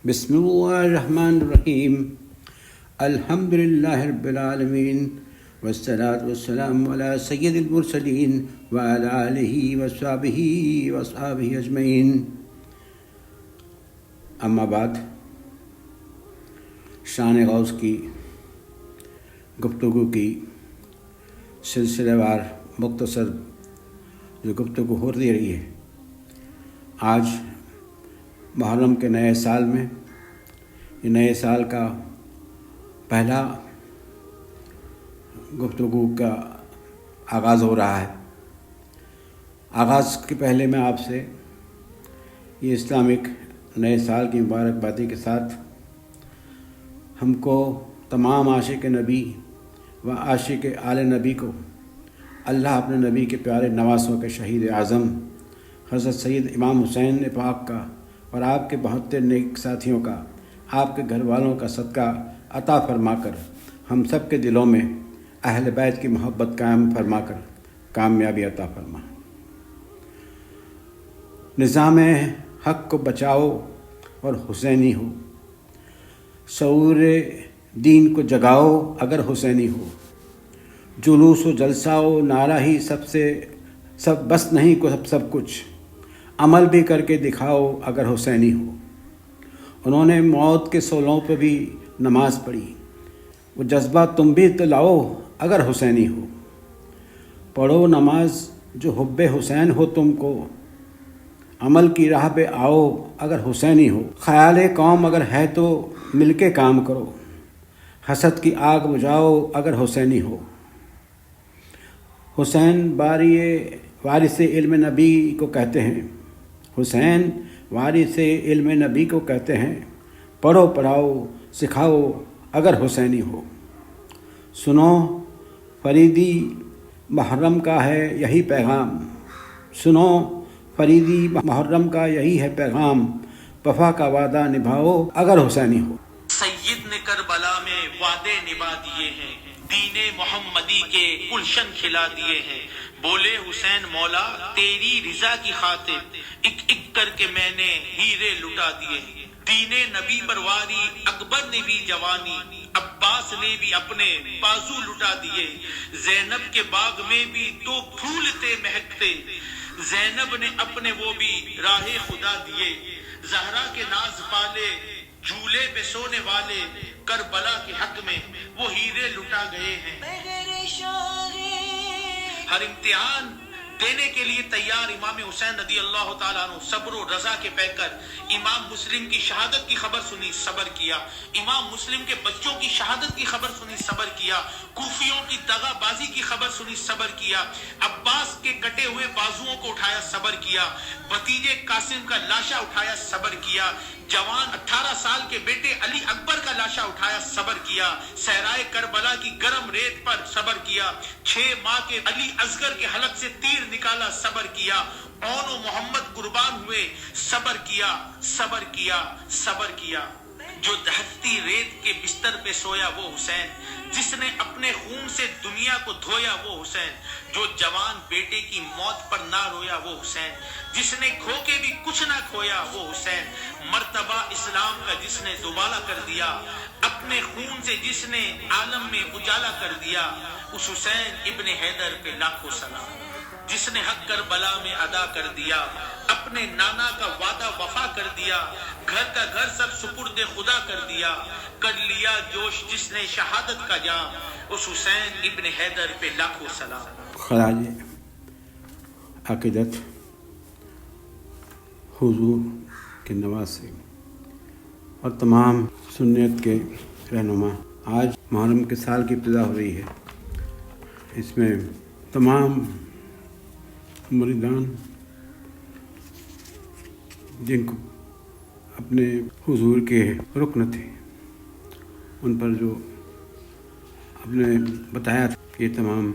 بسم اللہ الرحمن الرحیم الحمد للہ رب العالمین والصلاة والسلام علی سید المرسلین وعلی آلہ وصحبہ اجمعین. اما بعد، شان غوث کی گفتگو کی سلسلہ وار مختصر جو گفتگو ہو رہی ہے، آج محرم کے نئے سال میں، یہ نئے سال کا پہلا گفتگو کا آغاز ہو رہا ہے. آغاز کے پہلے میں آپ سے یہ اسلامک نئے سال کی مبارکبادی کے ساتھ ہم کو تمام عاشق نبی و عاشق آل نبی کو اللہ اپنے نبی کے پیارے نواسوں کے شہید اعظم حضرت سید امام حسین پاک کا اور آپ کے 72 نیک ساتھیوں کا، آپ کے گھر والوں کا صدقہ عطا فرما کر ہم سب کے دلوں میں اہل بیت کی محبت قائم فرما کر کامیابی عطا فرما. نظام حق کو بچاؤ اور حسینی ہو، شعور دین کو جگاؤ اگر حسینی ہو، جلوس و جلسہ و نعرہ ہی سب بس نہیں کو سب کچھ، عمل بھی کر کے دکھاؤ اگر حسینی ہو. انہوں نے موت کے سولوں پہ بھی نماز پڑھی، وہ جذبہ تم بھی تو لاؤ اگر حسینی ہو. پڑھو نماز جو حب حسین ہو تم کو، عمل کی راہ پہ آؤ اگر حسینی ہو. خیال قوم اگر ہے تو مل کے کام کرو، حسد کی آگ بجھاؤ اگر حسینی ہو. حسین وارث علم نبی کو کہتے ہیں، حسین وارث علم نبی کو کہتے ہیں، پڑھو پڑھاؤ سکھاؤ اگر حسینی ہو. سنو فریدی محرم کا ہے یہی پیغام، سنو فریدی محرم کا یہی ہے پیغام، وفا کا وعدہ نبھاؤ اگر حسینی ہو. سید نے کربلا میں وعدے نبھا دیے ہیں، دین محمدی کے گلشن کھلا دیے ہیں. بولے حسین مولا تیری رضا کی خاطر ایک ایک کر کے میں نے ہیرے لٹا دیے. دین نبی پر واری اکبر نے بھی جوانی، عباس نے بھی اپنے بازو لٹا دیے. زینب کے باغ میں بھی دو پھول تھے مہکتے، زینب نے اپنے وہ بھی راہ خدا دیے. زہرا کے ناز پالے جھولے پہ سونے والے، کربلا کے حق میں وہ ہیرے لٹا گئے ہیں. ہر امتحان دینے کے لیے تیار امام حسین رضی اللہ تعالیٰ عنہ صبر و رضا کے پیکر. امام مسلم کی شہادت کی خبر سنی صبر کیا، امام مسلم کے بچوں کی شہادت کی خبر سنی صبر کیا، کوفیوں کی دغا بازی کی خبر سنی صبر کیا، عباس کے کٹے ہوئے بازوؤں کو اٹھایا صبر کیا، بھتیجے قاسم کا لاشا اٹھایا صبر کیا، جوان 18 سال کے بیٹے علی اکبر کا لاشا اٹھایا صبر کیا، صحرائے کربلا کی گرم ریت پر صبر کیا، 6 ماہ کے علی اصغر کے حلق سے تیر نکالا صبر کیا، اون و محمد قربان ہوئے صبر کیا صبر کیا صبر کیا. جو دہتی ریت کے بستر پہ سویا وہ حسین، جس نے اپنے خون سے دنیا کو دھویا وہ حسین. جو جوان بیٹے کی موت پر نہ رویا وہ حسین، جس نے کھو کے بھی کچھ نہ کھویا وہ حسین. مرتبہ اسلام کا جس نے دوبالا کر دیا، اپنے خون سے جس نے عالم میں اجالا کر دیا، اس حسین ابن حیدر پہ لاکھوں سلام. جس نے حق کربلا میں ادا کر دیا، اپنے نانا کا وعدہ وفا کر دیا، گھر کا گھر سب سپرد خدا کر دیا، کر لیا جوش جس نے شہادت کا جام، اس حسین ابن حیدر پہ لاکھوں سلام. خراج عقیدت حضور کے نواسے اور تمام سنت کے رہنما، آج محرم کے سال کی ابتدا ہو رہی ہے. اس میں تمام مریدان جن کو اپنے حضور کے رکن تھے، ان پر جو آپ نے بتایا تھا کہ یہ تمام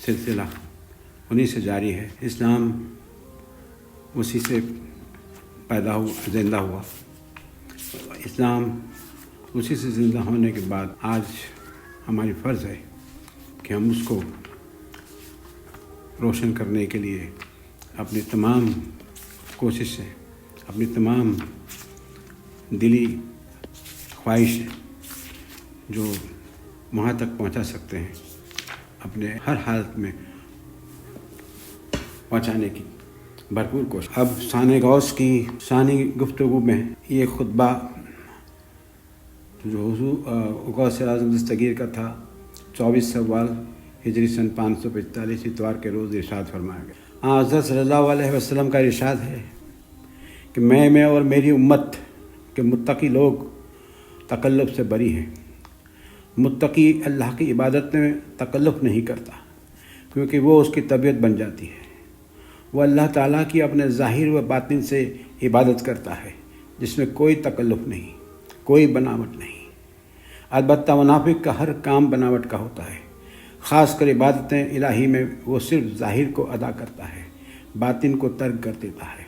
سلسلہ انہی سے جاری ہے. اسلام اسی سے پیدا ہوا، زندہ ہوا. اسلام اسی سے زندہ ہونے کے بعد آج ہماری فرض ہے کہ ہم اس کو روشن کرنے کے لیے اپنی تمام کوششیں، اپنی تمام دلی خواہش ہیں جو وہاں تک پہنچا سکتے ہیں، اپنے ہر حالت میں پہنچانے کی بھرپور کوشش۔ اب ثانی غوث کی ثانی گفتگو میں یہ خطبہ جو حضور غوث اعظم دستگیر کا تھا 24 شوال ہجری سن 545 اتوار کے روز ارشاد فرمایا گیا۔ حضرت صلی اللہ علیہ وسلم کا ارشاد ہے کہ میں اور میری امت کے متقی لوگ تکلف سے بری ہیں۔ متقی اللہ کی عبادت میں تکلف نہیں کرتا کیونکہ وہ اس کی طبیعت بن جاتی ہے۔ وہ اللہ تعالیٰ کی اپنے ظاہر و باطن سے عبادت کرتا ہے جس میں کوئی تکلف نہیں، کوئی بناوٹ نہیں۔ البتہ منافق کا ہر کام بناوٹ کا ہوتا ہے، خاص کر عبادتیں الہی میں وہ صرف ظاہر کو ادا کرتا ہے، باطن کو ترک کر دیتا ہے۔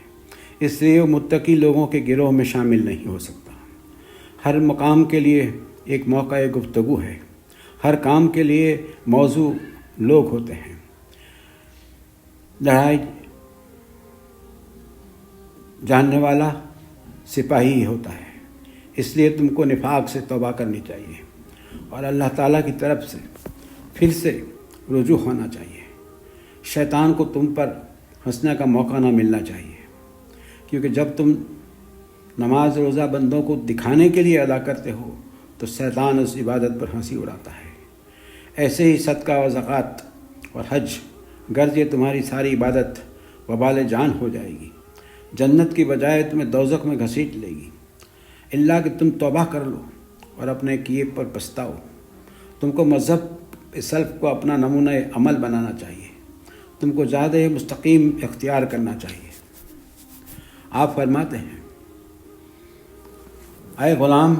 اس لیے وہ متقی لوگوں کے گروہ میں شامل نہیں ہو سکتا۔ ہر مقام کے لیے ایک موقع گفتگو ہے، ہر کام کے لیے موضوع لوگ ہوتے ہیں۔ لڑائی جاننے والا سپاہی ہی ہوتا ہے، اس لیے تم کو نفاق سے توبہ کرنی چاہیے اور اللہ تعالیٰ کی طرف سے پھر سے رجوع ہونا چاہیے۔ شیطان کو تم پر ہنسنے کا موقع نہ ملنا چاہیے، کیونکہ جب تم نماز روزہ بندوں کو دکھانے کے لیے ادا کرتے ہو تو شیطان اس عبادت پر ہنسی اڑاتا ہے۔ ایسے ہی صدقہ و زکوٰۃ اور حج، غرض یہ تمہاری ساری عبادت وبال جان ہو جائے گی، جنت کی بجائے تمہیں دوزخ میں گھسیٹ لے گی، اللہ کہ تم توبہ کر لو اور اپنے کیے پر پچھتاؤ۔ تم کو مذہب سلف کو اپنا نمونہ عمل بنانا چاہیے، تم کو زیادہ مستقیم اختیار کرنا چاہیے۔ آپ فرماتے ہیں، اے غلام،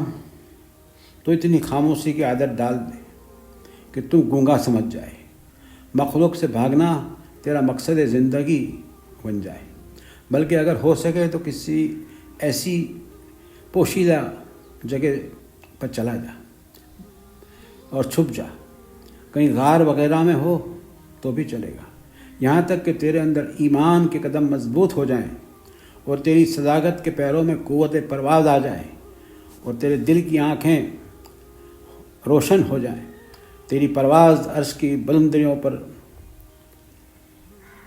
تو اتنی خاموشی کی عادت ڈال دے کہ تم گونگا سمجھ جائے، مخلوق سے بھاگنا تیرا مقصد زندگی بن جائے، بلکہ اگر ہو سکے تو کسی ایسی پوشیدہ جگہ پر چلا جا اور چھپ جا، کہیں غار وغیرہ میں ہو تو بھی چلے گا، یہاں تک کہ تیرے اندر ایمان کے قدم مضبوط ہو جائیں اور تیری صداقت کے پیروں میں قوت پرواز آ جائے اور تیرے دل کی آنکھیں روشن ہو جائیں، تیری پرواز عرش کی بلندیوں پر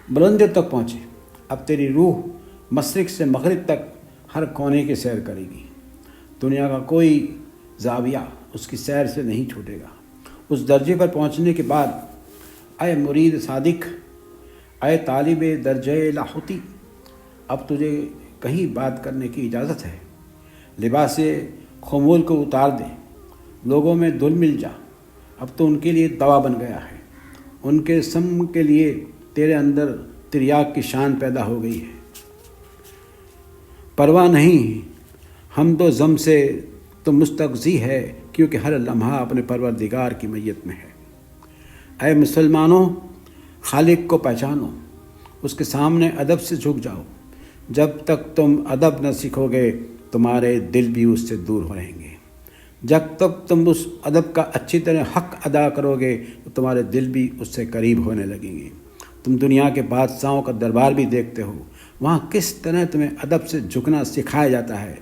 بلندیوں تک پہنچے۔ اب تیری روح مشرق سے مغرب تک ہر کونے کی سیر کرے گی، دنیا کا کوئی زاویہ اس کی سیر سے نہیں چھوٹے گا۔ اس درجے پر پہنچنے کے بعد اے مرید صادق، اے طالب درجہ لاہوتی، اب تجھے کہیں بات کرنے کی اجازت ہے۔ لباس خمول کو اتار دے، لوگوں میں دل مل جا، اب تو ان کے لیے دوا بن گیا ہے، ان کے سم کے لیے تیرے اندر تریاق کی شان پیدا ہو گئی ہے۔ پرواہ نہیں حمد و ضم سے تو مستغذی ہے، کیونکہ ہر لمحہ اپنے پروردگار کی میت میں ہے۔ اے مسلمانوں، خالق کو پہچانو، اس کے سامنے ادب سے جھک جاؤ۔ جب تک تم ادب نہ سیکھو گے تمہارے دل بھی اس سے دور رہیں گے، جب تک تم اس ادب کا اچھی طرح حق ادا کرو گے تو تمہارے دل بھی اس سے قریب ہونے لگیں گے۔ تم دنیا کے بادشاہوں کا دربار بھی دیکھتے ہو، وہاں کس طرح تمہیں ادب سے جھکنا سکھایا جاتا ہے۔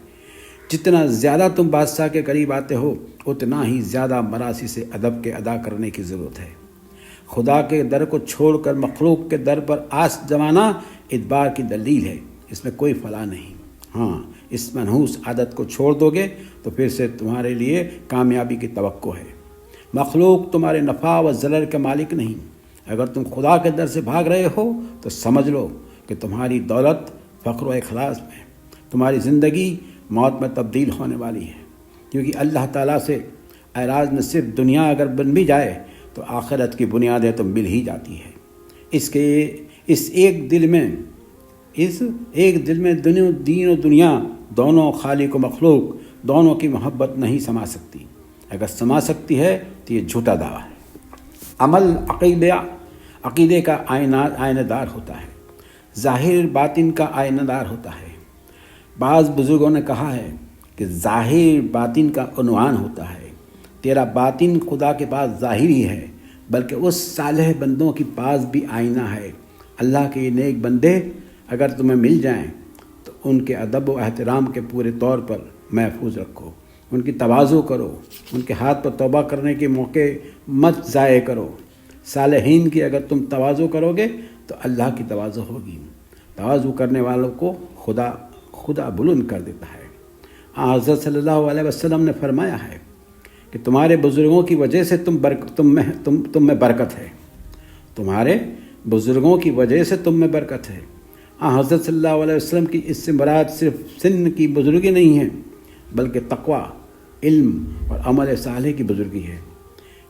جتنا زیادہ تم بادشاہ کے قریب آتے ہو اتنا ہی زیادہ مراسی سے ادب کے ادا کرنے کی ضرورت ہے۔ خدا کے در کو چھوڑ کر مخلوق کے در پر آس جمانا ادبار کی دلیل ہے، اس میں کوئی فلاح نہیں۔ ہاں، اس منحوس عادت کو چھوڑ دو گے تو پھر سے تمہارے لیے کامیابی کی توقع ہے۔ مخلوق تمہارے نفع و ضرر کے مالک نہیں۔ اگر تم خدا کے در سے بھاگ رہے ہو تو سمجھ لو کہ تمہاری دولت فقر و اخلاص میں، تمہاری زندگی موت میں تبدیل ہونے والی ہے، کیونکہ اللہ تعالیٰ سے اعراض نہ صرف دنیا اگر بن بھی جائے تو آخرت کی بنیادیں تو مل ہی جاتی ہے۔ اس ایک دل میں دین و دنیا دونوں، خالق و مخلوق دونوں کی محبت نہیں سما سکتی۔ اگر سما سکتی ہے تو یہ جھوٹا دعویٰ ہے۔ عمل عقیدے کا آئینہ دار ہوتا ہے، ظاہر باطن کا آئینہ دار ہوتا ہے۔ بعض بزرگوں نے کہا ہے کہ ظاہر باطن کا عنوان ہوتا ہے۔ تیرا باطن خدا کے پاس ظاہر ہی ہے، بلکہ اس صالح بندوں کے پاس بھی آئینہ ہے۔ اللہ کے یہ نیک بندے اگر تمہیں مل جائیں تو ان کے ادب و احترام کے پورے طور پر محفوظ رکھو، ان کی تواضع کرو، ان کے ہاتھ پر توبہ کرنے کے موقع مت ضائع کرو۔ صالحین کی اگر تم تواضع کرو گے تو اللہ کی تواضع ہوگی۔ تواضع کرنے والوں کو خدا بلند کر دیتا ہے۔ حضرت صلی اللہ علیہ وسلم نے فرمایا ہے کہ تمہارے بزرگوں کی وجہ سے تم میں برکت ہے، تمہارے بزرگوں کی وجہ سے تم میں برکت ہے۔ حضرت صلی اللہ علیہ وسلم کی اس سے مراد صرف سن کی بزرگی نہیں ہے، بلکہ تقوی، علم اور عمل صالح کی بزرگی ہے۔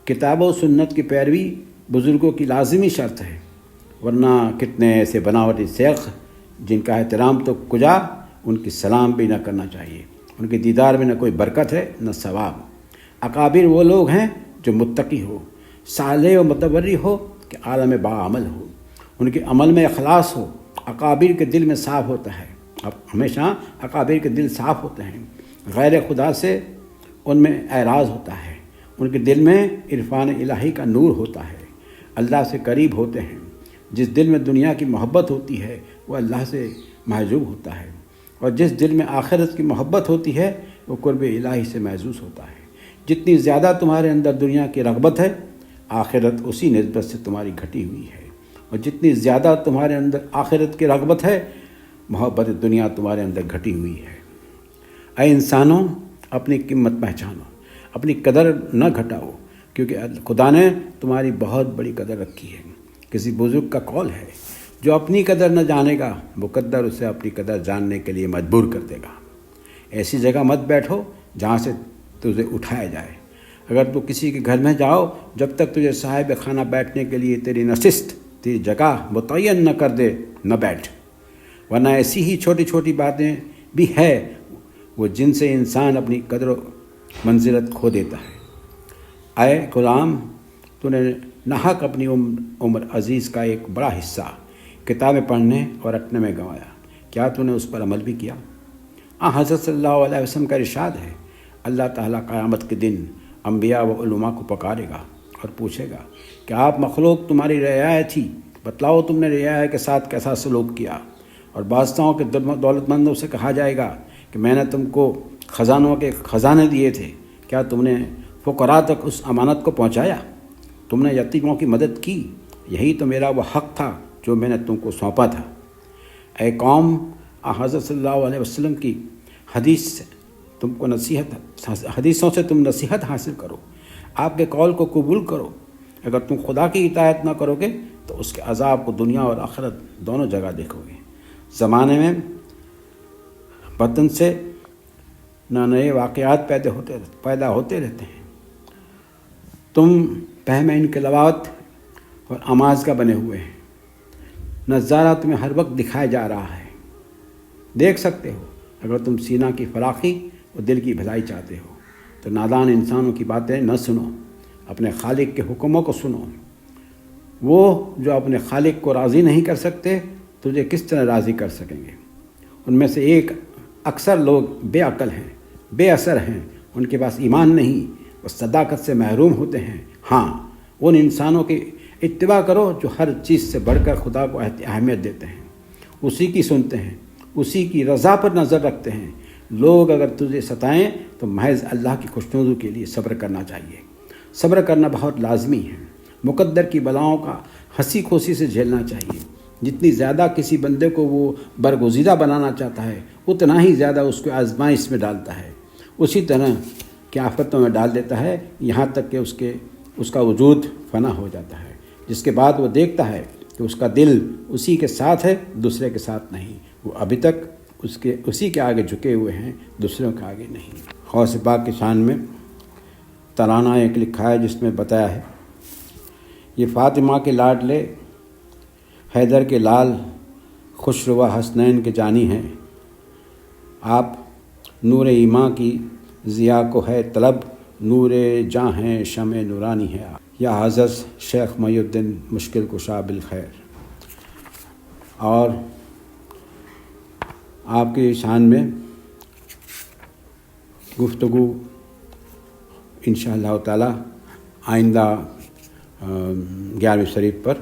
کتاب و سنت کی پیروی بزرگوں کی لازمی شرط ہے، ورنہ کتنے ایسے بناوٹی شیخ جن کا احترام تو کجا، ان کی سلام بھی نہ کرنا چاہیے، ان کے دیدار میں نہ کوئی برکت ہے نہ ثواب۔ اکابر وہ لوگ ہیں جو متقی ہو، صالح و متوری ہو کہ عالم باعمل ہو، ان کے عمل میں اخلاص ہو۔ اکابر کے دل میں صاف ہوتا ہے، اب ہمیشہ اکابر کے دل صاف ہوتے ہیں، غیر خدا سے ان میں اعراض ہوتا ہے، ان کے دل میں عرفان الہی کا نور ہوتا ہے، اللہ سے قریب ہوتے ہیں۔ جس دل میں دنیا کی محبت ہوتی ہے وہ اللہ سے محجوب ہوتا ہے، اور جس دل میں آخرت کی محبت ہوتی ہے وہ قرب الہی سے محظوظ ہوتا ہے۔ جتنی زیادہ تمہارے اندر دنیا کی رغبت ہے، آخرت اسی نسبت سے تمہاری گھٹی ہوئی ہے، اور جتنی زیادہ تمہارے اندر آخرت کی رغبت ہے، محبت دنیا تمہارے اندر گھٹی ہوئی ہے۔ اے انسانوں، اپنی قیمت پہچانو، اپنی قدر نہ گھٹاؤ، کیونکہ خدا نے تمہاری بہت بڑی قدر رکھی ہے۔ کسی بزرگ کا قول ہے، جو اپنی قدر نہ جانے گا مقدر اسے اپنی قدر جاننے کے لیے مجبور کر دے گا۔ ایسی جگہ مت بیٹھو جہاں سے تجھے اٹھایا جائے۔ اگر تو کسی کے گھر میں جاؤ، جب تک تجھے صاحب خانہ بیٹھنے کے لیے تیری نشست، تیری جگہ متعین نہ کر دے، نہ بیٹھ، ورنہ ایسی ہی چھوٹی چھوٹی باتیں بھی ہے وہ جن سے انسان اپنی قدر و منزلت کھو دیتا ہے۔ اے غلام، تو نے ناحق اپنی عمر عزیز کا ایک بڑا حصہ کتابیں پڑھنے اور رٹنے میں گنوایا، کیا تو نے اس پر عمل بھی کیا؟ حضرت صلی اللہ علیہ وسلم کا ارشاد ہے، اللہ تعالیٰ قیامت کے دن انبیاء و علماء کو پکارے گا اور پوچھے گا کہ آپ مخلوق تمہاری رعایا تھی، بتلاؤ تم نے رعایا کے ساتھ کیسا سلوک کیا؟ اور بادشاہوں کے دولت مندوں سے کہا جائے گا کہ میں نے تم کو خزانوں کے خزانے دیے تھے، کیا تم نے فقراء تک اس امانت کو پہنچایا؟ تم نے یتیموں کی مدد کی، یہی تو میرا وہ حق تھا جو میں نے تم کو سونپا تھا۔ اے قوم، حضرت صلی اللہ علیہ وسلم کی حدیثوں سے تم نصیحت حاصل کرو، آپ کے قول کو قبول کرو۔ اگر تم خدا کی اطاعت نہ کرو گے تو اس کے عذاب کو دنیا اور آخرت دونوں جگہ دیکھو گے۔ زمانے میں بدن سے نئے واقعات پیدا ہوتے رہتے ہیں۔ تم پہم انقلابات اور آماز کا بنے ہوئے ہیں، نظارہ تمہیں ہر وقت دکھایا جا رہا ہے، دیکھ سکتے ہو۔ اگر تم سینہ کی فراخی اور دل کی بھلائی چاہتے ہو تو نادان انسانوں کی باتیں نہ سنو، اپنے خالق کے حکموں کو سنو۔ وہ جو اپنے خالق کو راضی نہیں کر سکتے تجھے کس طرح راضی کر سکیں گے؟ ان میں سے ایک اکثر لوگ بے عقل ہیں، بے اثر ہیں، ان کے پاس ایمان نہیں، وہ صداقت سے محروم ہوتے ہیں۔ ہاں، ان انسانوں کی اتباع کرو جو ہر چیز سے بڑھ کر خدا کو اہمیت دیتے ہیں، اسی کی سنتے ہیں، اسی کی رضا پر نظر رکھتے ہیں۔ لوگ اگر تجھے ستائیں تو محض اللہ کی خوشنودی کے لیے صبر کرنا چاہیے۔ صبر کرنا بہت لازمی ہے۔ مقدر کی بلاؤں کا ہنسی کھوسی سے جھیلنا چاہیے۔ جتنی زیادہ کسی بندے کو وہ برگزیدہ بنانا چاہتا ہے اتنا ہی زیادہ اس کو آزمائش میں ڈالتا ہے، اسی طرح کہ آفتوں میں ڈال دیتا ہے، یہاں تک کہ اس کا وجود فنا ہو جاتا ہے، جس کے بعد وہ دیکھتا ہے کہ اس کا دل اسی کے ساتھ ہے، دوسرے کے ساتھ نہیں۔ وہ ابھی تک اسی کے آگے جھکے ہوئے ہیں، دوسروں کے آگے نہیں۔ غوث پاک کی شان میں ترانہ ایک لکھا ہے جس میں بتایا ہے، یہ فاطمہ کے لاڈلے حیدر کے لال، خوش روا حسنین کے جانی ہیں۔ آپ نور ایمان کی ضیاء کو ہے طلب، نور جاں ہیں، شمع نورانی ہے آپ۔ یا حضرت شیخ محی الدین مشکل کشا بالخیر۔ اور آپ کی شان میں گفتگو انشاءاللہ تعالی آئندہ 11ویں شریف پر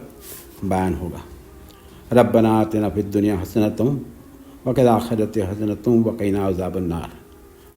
بیان ہوگا۔ ربنا آتنا فی الدنیا حسنۃ وقل آخرت حسنۃ وقنا عذاب النار.